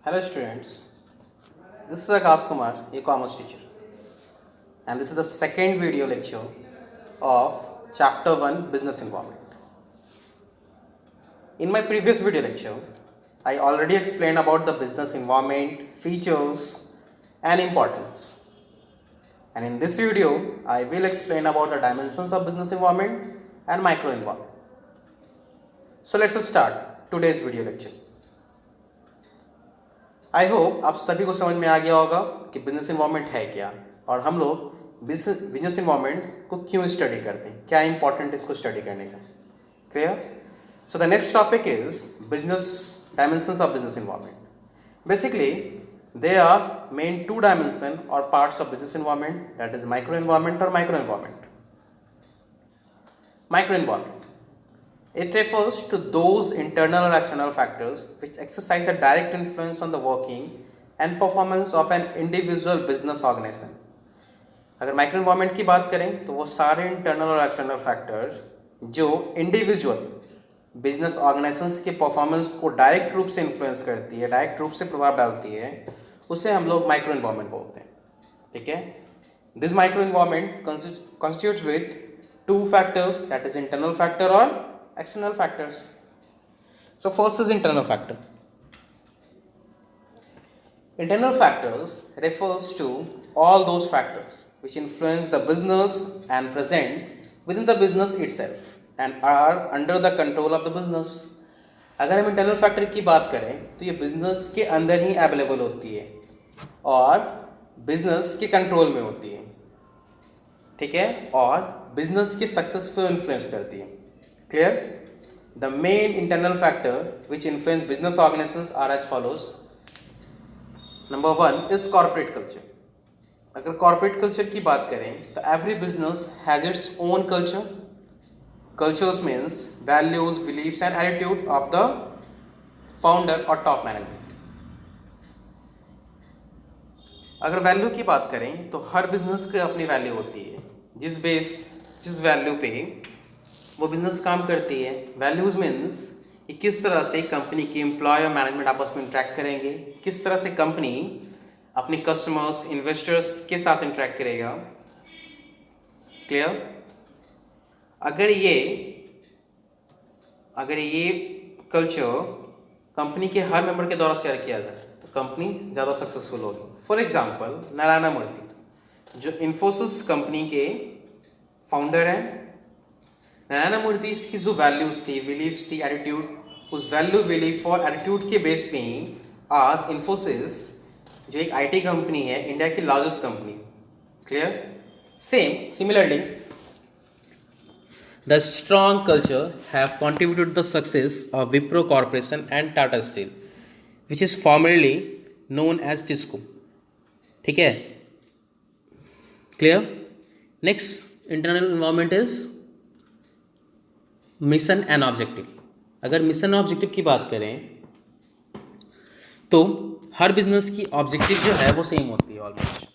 Hello students, this is Akash Kumar, a commerce teacher, and this is the second video lecture of chapter 1 business environment. In my previous video lecture, I already explained about the business environment, features and importance. And in this video, I will explain about the dimensions of business environment and micro environment. So let's start today's video lecture. I hope आप सभी को समझ में आ गया होगा कि business environment है क्या और हम लोग बिजनेस इन्वायरमेंट को क्यों स्टडी करते हैं, क्या इंपॉर्टेंट इसको स्टडी करने का. Clear? So the next topic is business dimensions of business environment. Basically they are main two dimension और parts of business environment, that is micro environment और micro environment. Micro environment, it refers to those internal or external factors which exercise a direct influence on the working and performance of an individual business organization. अगर micro environment की बात करें तो वो सारे internal और external factors जो individual business organisations के परफॉर्मेंस को डायरेक्ट रूप से इन्फ्लुएंस करती है, डायरेक्ट रूप से प्रभाव डालती है, उसे हम लोग माइक्रो इन्वायरमेंट बोलते हैं. ठीक है? This micro environment constitutes with two factors, that is internal factor or external factors. So first is internal factor. Internal factors refers to all those factors which influence the business and present within the business itself and are under the control of the business. अगर हम internal factor की बात करें तो ये business के अंदर ही available होती है और बिजनेस के कंट्रोल में होती है. ठीक है? और बिजनेस के सक्सेस को इन्फ्लुएंस करती है. Clear? The main internal factor which influence business organizations are as follows. Number 1 is corporate culture. अगर corporate culture की बात करें तो every business has its own culture. Cultures means values, beliefs and attitude of the founder or top management. अगर value की बात करें तो हर बिजनेस की अपनी वैल्यू होती है, जिस वैल्यू पे वो बिजनेस काम करती है. वैल्यूज मीन्स कि किस तरह से कंपनी की एम्प्लॉय और मैनेजमेंट आपस में इंटरेक्ट करेंगे, किस तरह से कंपनी अपने कस्टमर्स, इन्वेस्टर्स के साथ इंटरेक्ट करेगा. क्लियर? अगर ये कल्चर कंपनी के हर मेंबर के द्वारा शेयर किया जाए तो कंपनी ज़्यादा सक्सेसफुल होगी. फॉर एग्जांपल नारायण मूर्ति जो इन्फोसिस कंपनी के फाउंडर हैं. नारायण मूर्ति की जो वैल्यूज थी, बिलीव्स थी, एटीट्यूड, उस वैल्यू, बिलीफ और एटीट्यूड के बेस पे ही आज इन्फोसिस जो एक आईटी कंपनी है, इंडिया की largest company. Clear? Similarly the strong culture have contributed the success of Wipro Corporation and Tata Steel which is formerly known as TISCO. ठीक है? Clear? Next internal environment is mission and objective. अगर mission objective की बात करें तो हर business की objective जो है वो सेम होती है almost,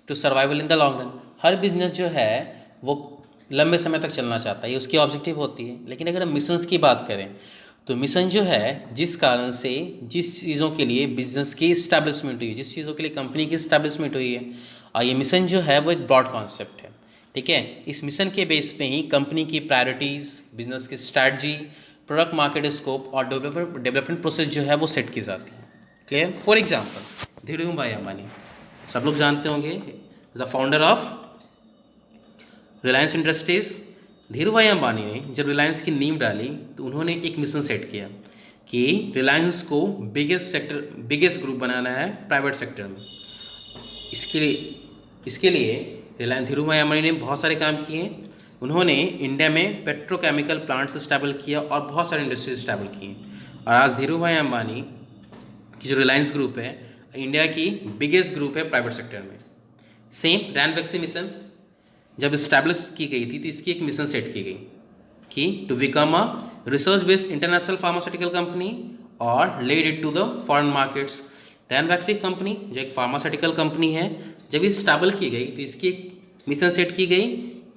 to survival in the long run. हर बिजनेस जो है वो लंबे समय तक चलना चाहता है, ये उसकी ऑब्जेक्टिव होती है. लेकिन अगर हम मिशंस की बात करें तो मिशन जो है जिस कारण से जिस चीज़ों के लिए बिजनेस की इस्टेब्लिशमेंट हुई है, जिस चीज़ों के लिए कंपनी की इस्टेब्लिशमेंट हुई है, और ये मिशन जो है वो एक ब्रॉड कॉन्सेप्ट है. ठीक है? इस मिशन के बेस पे ही कंपनी की प्रायोरिटीज़, बिजनेस की स्ट्रैटेजी, प्रोडक्ट मार्केट स्कोप और डेवलपमेंट प्रोसेस जो है वो सेट की जाती है. क्लियर? फॉर एग्जांपल धीरू भाई अंबानी, सब लोग जानते होंगे, the founder of Reliance industries. Dhiru भाई अंबानी ने जब रिलायंस की नींव डाली तो उन्होंने एक मिशन सेट किया कि रिलायंस को बिगेस्ट ग्रुप बनाना है प्राइवेट सेक्टर में. इसके लिए रिलायंस धीरू भाई अंबानी ने बहुत सारे काम किए. उन्होंने इंडिया में पेट्रोकेमिकल प्लांट्स स्टैबल किया और बहुत सारे इंडस्ट्रीज स्टैबल किए. और आज धीरू भाई अंबानी की जो रिलायंस ग्रुप है इंडिया की बिगेस्ट ग्रुप है प्राइवेट सेक्टर में. सेम रैनवैक्सी मिशन जब इस्टेब्लिश की गई थी तो इसकी एक मिशन सेट की गई कि to become a research based international pharmaceutical company और led it to the foreign markets. Ranbaxy company जो एक फार्मास्यूटिकल कंपनी है, जब ये स्टेबल की गई तो इसकी एक मिशन सेट की गई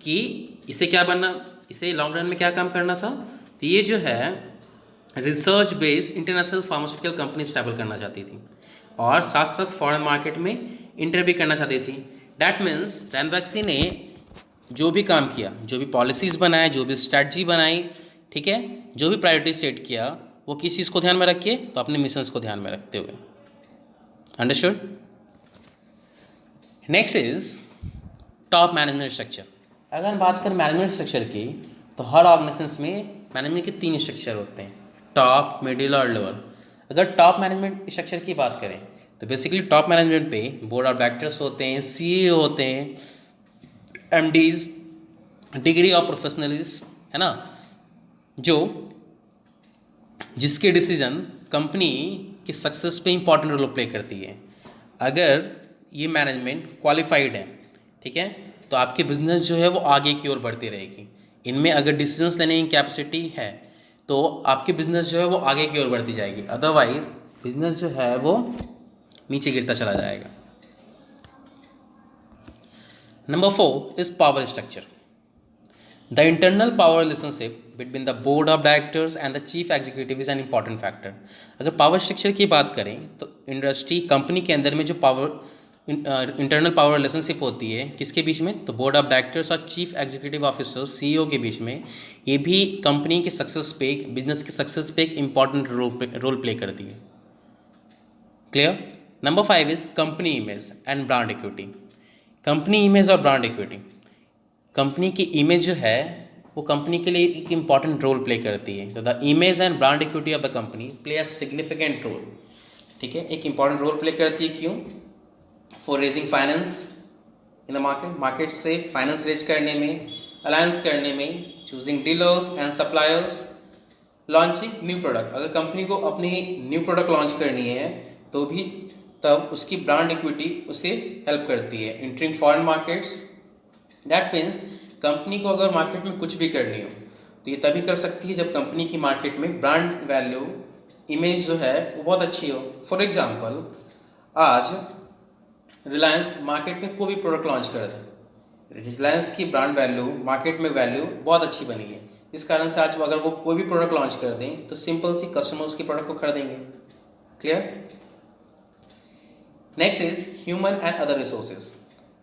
कि इसे क्या बनना, इसे लॉन्ग रन में क्या काम करना था. तो ये जो है research based international pharmaceutical company stable करना चाहती थी और साथ साथ फॉरेन मार्केट में इंटर भी करना चाहती थी। डैट मीन्स रैनबैक्सी ने जो भी काम किया, जो भी पॉलिसीज़ बनाए, जो भी स्ट्रैटजी बनाई, ठीक है, जो भी प्रायोरिटी सेट किया, वो किस चीज़ को ध्यान में रखिए, तो अपने मिशंस को ध्यान में रखते हुए। Understood? Next is top management structure. अगर हम बात करें मैनेजमेंट स्ट्रक्चर की, तो हर ऑर्गेनाइजेशंस में मैनेजमेंट के 3 स्ट्रक्चर होते हैं, टॉप, मिडिल और लोअर। अगर टॉप मैनेजमेंट स्ट्रक्चर की बात करें तो बेसिकली टॉप मैनेजमेंट पे बोर्ड ऑफ डायरेक्टर्स होते हैं, सीईओ होते हैं, एमडीज, डिग्री ऑफ प्रोफेशनलिस्ट, है ना, जो जिसके डिसीजन कंपनी की सक्सेस पे इंपॉर्टेंट रोल प्ले करती है। अगर ये मैनेजमेंट क्वालिफाइड है, ठीक है, तो आपकी बिजनेस जो है वो आगे की ओर बढ़ती रहेगी। इनमें अगर डिसीजंस लेने की कैपेसिटी है तो आपकी बिजनेस जो है वो आगे की ओर बढ़ती जाएगी, अदरवाइज बिजनेस जो है वो नीचे गिरता चला जाएगा। Number 4 is power structure. The internal power relationship between the board of directors and the chief executive is an important factor. अगर पावर स्ट्रक्चर की बात करें तो इंडस्ट्री कंपनी के अंदर में जो पावर इंटरनल पावर रिलेशनशिप होती है किसके बीच में, तो बोर्ड ऑफ डायरेक्टर्स और चीफ एग्जीक्यूटिव ऑफिसर सीईओ के बीच में, ये भी कंपनी की सक्सेस पे, बिजनेस की सक्सेस पे एक इंपॉर्टेंट रोल प्ले करती है। Clear? Number 5 is company image and brand equity. Company image और ब्रांड इक्विटी, कंपनी की इमेज जो है वो कंपनी के लिए एक इंपॉर्टेंट रोल प्ले करती है। तो the image and brand equity of the company play a significant role, ठीक है, एक इंपॉर्टेंट रोल प्ले करती है। क्यों? For raising finance in the market से फाइनेंस रेज करने में, अलायंस करने में, choosing dealers and suppliers, launching new product. अगर कंपनी को अपनी न्यू प्रोडक्ट लॉन्च करनी है तो भी तब उसकी ब्रांड इक्विटी उसे हेल्प करती है। Entering foreign markets, that means company को अगर मार्केट में कुछ भी करनी हो तो ये तभी कर सकती है जब कंपनी की मार्केट में ब्रांड वैल्यू, इमेज जो है वो बहुत अच्छी हो। फॉर एग्जांपल, आज रिलायंस मार्केट में कोई भी प्रोडक्ट लॉन्च कर दे, रिलायंस की ब्रांड वैल्यू, मार्केट में वैल्यू बहुत अच्छी बनी है, इस कारण से आज अगर वो कोई भी प्रोडक्ट लॉन्च कर दें तो सिंपल सी कस्टमर उसकी प्रोडक्ट को खरीदेंगे। Clear? Next is human and other resources.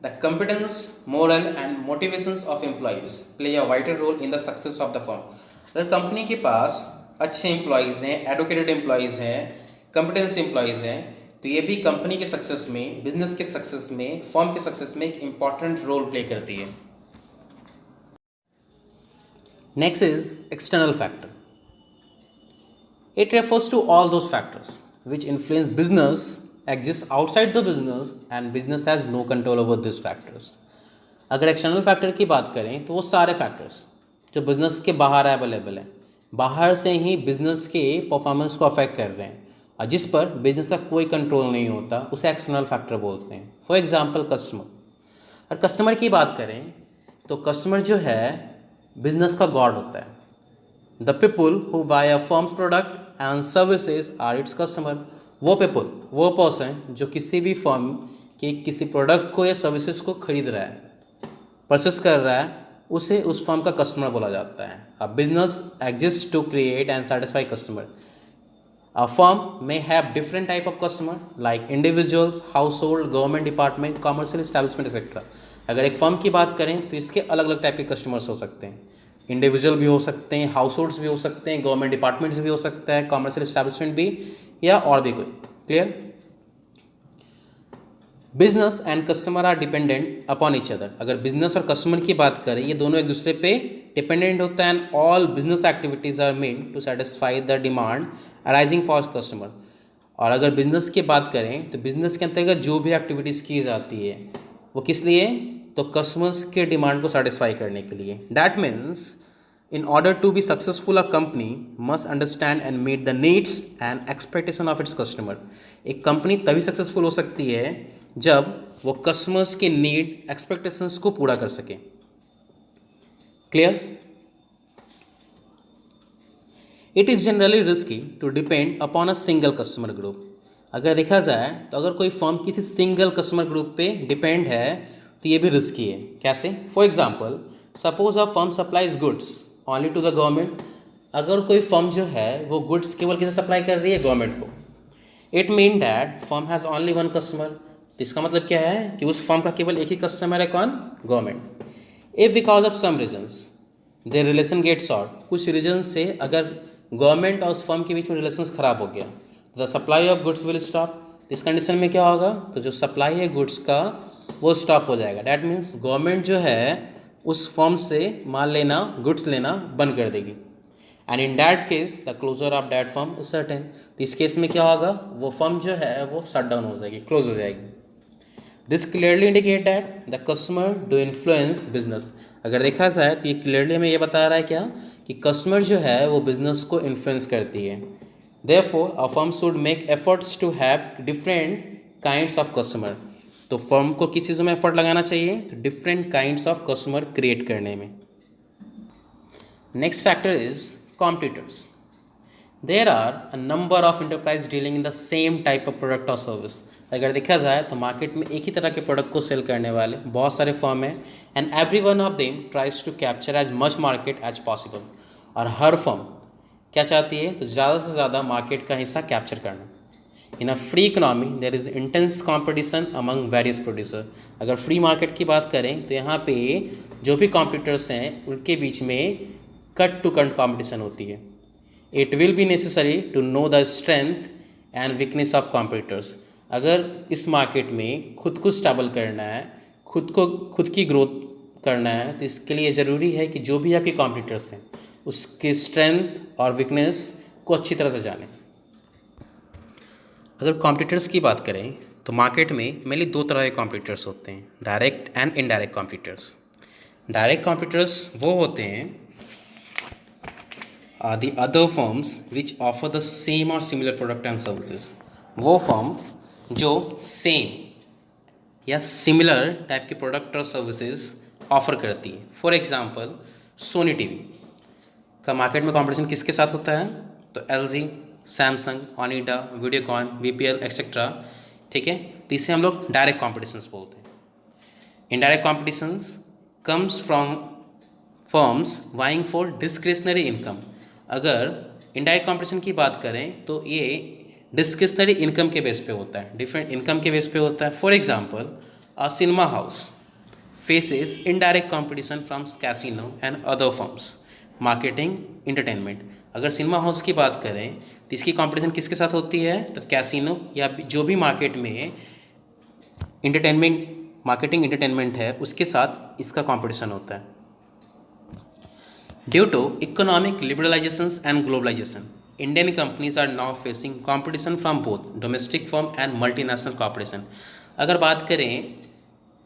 The competence, moral and motivations of employees play a vital role in the success of the firm. अगर कंपनी के पास अच्छे employees हैं, एडुकेटेड एम्प्लॉयज़ हैं, competence employees हैं, तो ये भी कंपनी के सक्सेस में, बिजनेस के सक्सेस में, फर्म के सक्सेस में एक इम्पॉर्टेंट रोल प्ले करती है। Next is external factor. It refers to all those factors which influence business exists outside the business and business has no control over these factors. अगर external factor की बात करें तो वो सारे फैक्टर्स जो बिजनेस के बाहर अवेलेबल हैं, बाहर से ही बिजनेस के परफॉर्मेंस को अफेक्ट कर रहे हैं और जिस पर बिजनेस का कोई कंट्रोल नहीं होता, उसे एक्सटर्नल फैक्टर बोलते हैं। For example customer. और कस्टमर की बात करें तो कस्टमर जो है बिजनेस का गॉड होता है। The people who buy a firm's product and services are its customer. वो पीपल, वो पर्सन जो किसी भी फर्म के किसी प्रोडक्ट को या सर्विसेज को खरीद रहा है, परचेस कर रहा है, उसे उस फर्म का कस्टमर बोला जाता है। A business exist to create and satisfy customer. A firm may have different type of customer like individuals, household, government department, commercial establishment etcetera. अगर एक फर्म की बात करें तो इसके अलग अलग टाइप के कस्टमर्स हो सकते हैं। इंडिविजुअल भी हो सकते हैं, हाउस होल्ड्स भी हो सकते हैं, गवर्नमेंट डिपार्टमेंट्स भी हो सकता है, कॉमर्शियल एस्टैब्लिशमेंट भी, या और भी कोई। Clear? Business and customer are dependent upon each other. अगर बिजनेस और कस्टमर की बात करें, ये दोनों एक दूसरे पे डिपेंडेंट होता है and all business activities are made to satisfy the demand arising for customer. और अगर बिजनेस की बात करें तो बिजनेस के अंतर्गत जो भी एक्टिविटीज़ की जाती है वो किस लिए, तो कस्टमर्स के डिमांड को सेटिस्फाई करने के लिए। That means in order to be successful a company must understand and meet the needs and expectation of its customer. एक कंपनी तभी सक्सेसफुल हो सकती है जब वो कस्टमर्स के नीड, एक्सपेक्टेशंस को पूरा कर सके। Clear? It is generally risky to depend upon a single customer group. अगर देखा जाए तो अगर कोई फर्म किसी सिंगल कस्टमर ग्रुप पे डिपेंड है तो ये भी रिस्की है। कैसे? For example, suppose a firm supplies goods only to the government अगर कोई फर्म जो है वो गुड्स केवल किसे सप्लाई कर रही है, गवर्नमेंट को, it mean that firm has only one customer. तो इसका मतलब क्या है कि उस फर्म का केवल एक ही कस्टमर है, कौन, government. If because of some reasons their relation get short, कुछ रीजन से अगर गवर्नमेंट और उस फर्म के बीच में रिलेशंस ख़राब हो गया, the supply of goods will stop. इस कंडीशन में क्या होगा, तो जो सप्लाई है गुड्स का वो स्टॉप हो जाएगा। डैट मीन्स गवर्नमेंट जो है उस फर्म से माल लेना, गुड्स लेना बंद कर देगी। And in that case the closure of that firm is certain. तो इस केस में क्या होगा, वो फर्म जो है वो शट डाउन हो जाएगी, क्लोज हो जाएगी। This clearly indicate that the customer do influence business. अगर देखा जाए तो ये क्लियरली हमें ये बता रहा है क्या, कि कस्टमर जो है वो बिजनेस को इन्फ्लुएंस करती है। Therefore a firm should make efforts to have different kinds of customer. तो फर्म को किस चीज़ों में एफर्ट लगाना चाहिए, तो different kinds of customer create करने में। Next factor is competitors. There are a number of enterprise dealing in the same type of product और सर्विस। अगर देखा जाए तो मार्केट में एक ही तरह के प्रोडक्ट को सेल करने वाले बहुत सारे फर्म हैं, and every one of them tries to capture as much market as possible. और हर फर्म क्या चाहती है, तो ज़्यादा से ज़्यादा मार्केट का हिस्सा कैप्चर करना। In a free economy there is intense competition among various producer. अगर फ्री मार्केट की बात करें तो यहाँ पे जो भी कॉम्पिटिटर्स हैं उनके बीच में कट टू कट कॉम्पिटिशन होती है। It will be necessary to know the strength and weakness of competitors. अगर इस मार्केट में खुद को स्टेबल करना है, खुद की ग्रोथ करना है, तो इसके लिए ज़रूरी है कि जो भी आपके कॉम्पिटिटर्स हैं उसके स्ट्रेंथ और वीकनेस को अच्छी तरह से जानें। अगर कॉम्पिटिटर्स की बात करें तो मार्केट में मेनली दो तरह के कॉम्पिटिटर्स होते हैं, direct and indirect competitors. Direct competitors वो होते हैं the other firms which offer the same or similar product and services। वो फर्म जो सेम या सिमिलर टाइप के प्रोडक्ट और सर्विसेज ऑफर करती है। फॉर एग्जांपल सोनी टीवी का मार्केट में कंपटीशन किसके साथ होता है, तो LG, Samsung, Onida, Videocon, VPL etcetera. ठीक है, तो इसे हम लोग डायरेक्ट कॉम्पिटिशन्स बोलते हैं। Indirect competitions comes from firms vying for discretionary income. अगर इनडायरेक्ट कंपटीशन की बात करें तो ये डिस्क्रिशनरी इनकम के बेस पे होता है, डिफरेंट इनकम के बेस पे होता है। For example a cinema house faces indirect competition from casino and other firms marketing entertainment. अगर सिनेमा हाउस की बात करें तो इसकी कंपटीशन किसके साथ होती है, तो कैसीनो या जो भी मार्केट में मार्केटिंग एंटरटेनमेंट है उसके साथ इसका कंपटीशन होता है। Due to economic liberalizations and globalization, Indian companies are now facing competition from both domestic firm and multinational corporation। अगर बात करें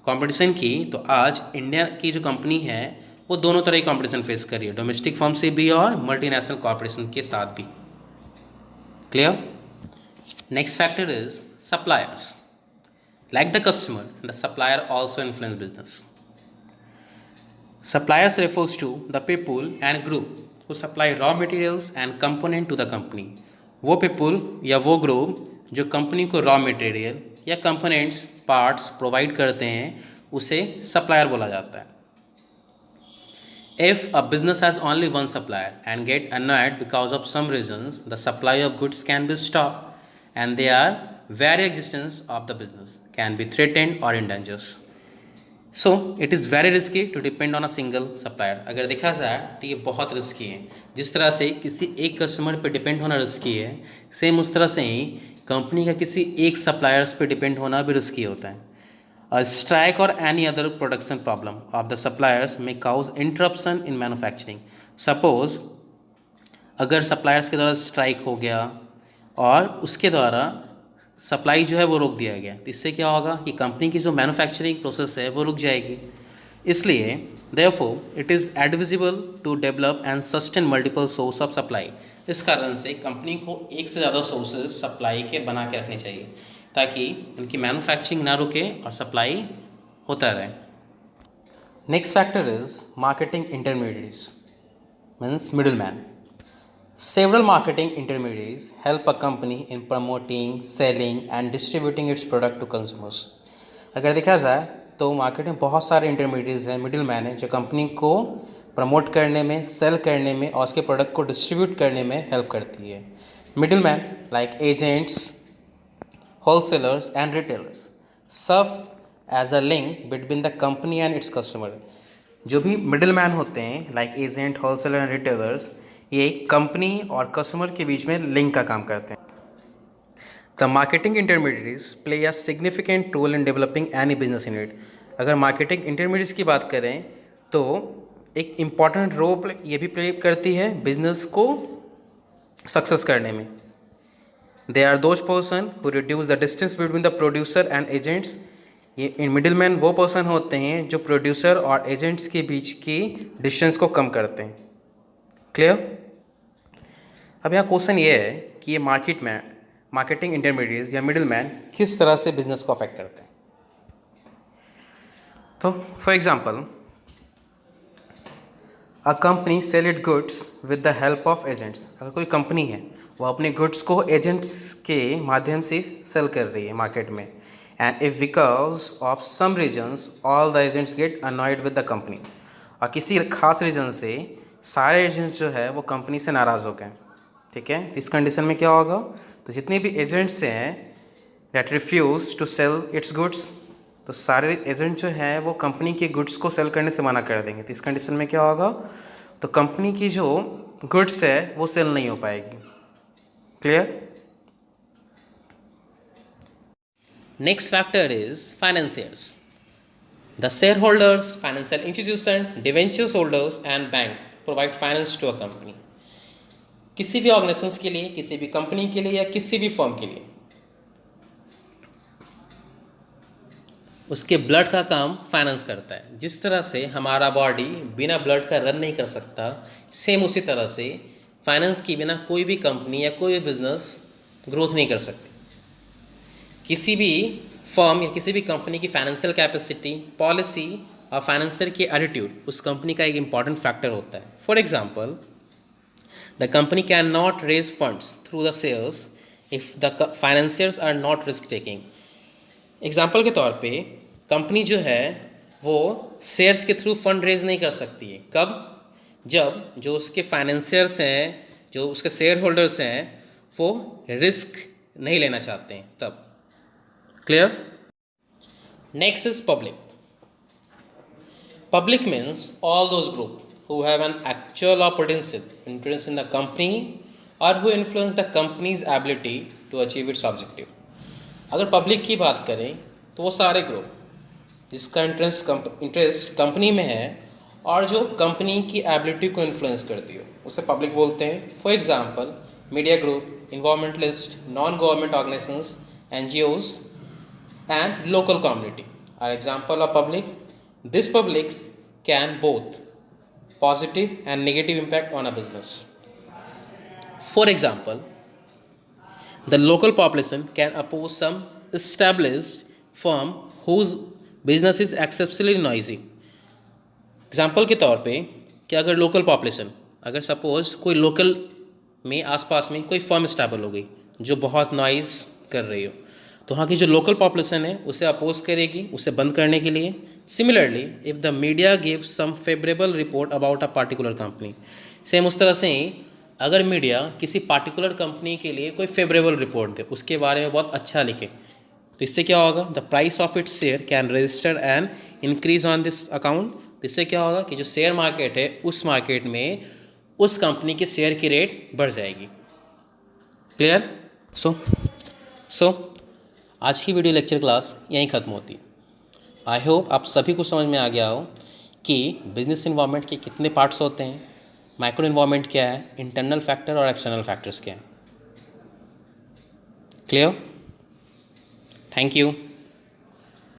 कंपटीशन की तो आज इंडिया की जो कंपनी है वो दोनों तरह की कंपटीशन फेस कर रही है, डोमेस्टिक फर्म से भी और मल्टीनेशनल कॉर्पोरेशन के साथ भी। Clear. Next factor is suppliers. Like the customer, the supplier also influence business. Suppliers refers to the people and group who supply raw materials and component to the company। वो people या वो group जो company को raw material या components parts provide करते हैं उसे supplier बोला जाता है। If a business has only one supplier and get annoyed because of some reasons, the supply of goods can be stopped and their very existence of the business can be threatened or endangered। So it is very risky to depend on a single supplier. अगर देखा जाए तो ये बहुत risky है। जिस तरह से किसी एक कस्टमर पे डिपेंड होना रिस्की है, सेम उस तरह से ही कंपनी का किसी एक सप्लायर्स पे डिपेंड होना भी रिस्की होता है। अ स्ट्राइक और any other production problem of the suppliers में cause interruption in manufacturing. Suppose अगर सप्लायर्स के द्वारा स्ट्राइक हो गया और उसके द्वारा सप्लाई जो है वो रोक दिया गया, तो इससे क्या होगा कि कंपनी की जो मैन्युफैक्चरिंग प्रोसेस है वो रुक जाएगी। इसलिए therefore it is advisable to develop and sustain multiple source of supply. इस कारण से कंपनी को एक से ज़्यादा सोर्सेज सप्लाई के बना के रखने चाहिए ताकि उनकी मैन्युफैक्चरिंग ना रुके और सप्लाई होता रहे। Next factor is marketing intermediates means middle man. Several marketing intermediaries help a company in promoting, selling and distributing its product to consumers। अगर देखा जाए तो मार्केट में बहुत सारे इंटरमीडिएट्स हैं, मिडिल मैन है जो कंपनी को प्रमोट करने में, सेल करने में और उसके प्रोडक्ट को डिस्ट्रीब्यूट करने में हेल्प करती है। Middle man like agents, wholesalers and retailers serve as a link between the company and its customer. जो भी मिडिल मैन होते हैं like agent, wholesaler and retailers, ये कंपनी और कस्टमर के बीच में लिंक का काम करते हैं। The marketing intermediates play a significant role in developing any business unit. अगर मार्केटिंग इंटरमीडिएट्स की बात करें तो एक इम्पॉर्टेंट रोल ये भी प्ले करती है बिजनेस को सक्सेस करने में। They are those person who reduce the distance between the producer and agents. ये मिडिल मैन वो पर्सन होते हैं जो प्रोड्यूसर और एजेंट्स के बीच की डिस्टेंस को कम करते हैं। क्लियर? अब यहाँ क्वेश्चन ये है कि ये मार्केटिंग इंटरमीडिएट्स या मिडिल मैन किस तरह से बिजनेस को अफेक्ट करते हैं। तो for example, a company sell it goods with the help of agents. अगर कोई कंपनी है वो अपने गुड्स को एजेंट्स के माध्यम से सेल कर रही है मार्केट में, and if because of some reasons all the agents get annoyed with the company. और किसी खास रीज़न से सारे एजेंट्स जो है वो कंपनी से नाराज़ हो गए, ठीक है, तो इस कंडीशन में क्या होगा, तो जितने भी एजेंट्स हैं that refuse to sell its goods, तो सारे एजेंट जो हैं वो कंपनी के गुड्स को सेल करने से मना कर देंगे। तो इस कंडीशन में क्या होगा, तो कंपनी की जो गुड्स है वो सेल नहीं हो पाएगी। Clear? Next factor is financiers. The share holders, financial institution, debentures holders and bank provide finance to a company. किसी भी ऑर्गेनाइजेशंस के लिए, किसी भी कंपनी के लिए या किसी भी फर्म के लिए उसके ब्लड का काम फाइनेंस करता है। जिस तरह से हमारा बॉडी बिना ब्लड का रन नहीं कर सकता, सेम उसी तरह से फाइनेंस के बिना कोई भी कंपनी या कोई भी बिजनेस ग्रोथ नहीं कर सकती। किसी भी फर्म या किसी भी कंपनी की फाइनेंशियल कैपेसिटी, पॉलिसी और फाइनेंसर की एटीट्यूड उस कंपनी का एक इम्पॉर्टेंट फैक्टर होता है। For example, the company can not raise funds through the shares if the financiers are not risk taking. Example के तौर पे कंपनी जो है वो शेयर्स के थ्रू फंड रेज नहीं कर सकती है। कब? जब जो उसके फाइनेंसियर्स हैं, जो उसके शेयर होल्डर्स हैं, वो रिस्क नहीं लेना चाहते हैं तब। Clear? Next is public. Public means all those group who have an actual or potential influence in the company or who influence the company's ability to achieve its objective। अगर public की बात करें तो वो सारे ग्रुप जिसका interest company में है और जो कंपनी की एबिलिटी को इन्फ्लुएंस करती हो उसे पब्लिक बोलते हैं। For example, media group, environmentalist, non government organisations, NGOs and local community are example of public. This publics can both positive and negative impact on a business. For example, the local population can oppose some established firm whose business is exceptionally noisy। Example के तौर पे कि अगर local population, अगर suppose कोई local में आसपास में कोई फर्म स्टेबल हो गई जो बहुत नॉइज़ कर रही हो, तो वहाँ की जो लोकल पॉपुलेशन है उसे अपोज करेगी, उसे बंद करने के लिए। Similarly, if the media give some favourable report about a particular company, same उस तरह से ही अगर मीडिया किसी पार्टिकुलर कंपनी के लिए कोई फेवरेबल रिपोर्ट दे, उसके बारे में बहुत अच्छा लिखे, तो इससे क्या होगा, the price of its share can register and increase on this account. तो इससे क्या होगा कि जो शेयर मार्केट है उस मार्केट में उस कंपनी के शेयर की रेट बढ़ जाएगी। क्लियर? सो आज की वीडियो लेक्चर क्लास यहीं ख़त्म होती। आई होप आप सभी को समझ में आ गया हो कि बिजनेस इन्वायरमेंट के कितने पार्ट्स होते हैं, माइक्रो इन्वायरमेंट क्या है, इंटरनल फैक्टर और एक्सटर्नल फैक्टर्स क्या हैं। क्लियर? Thank you.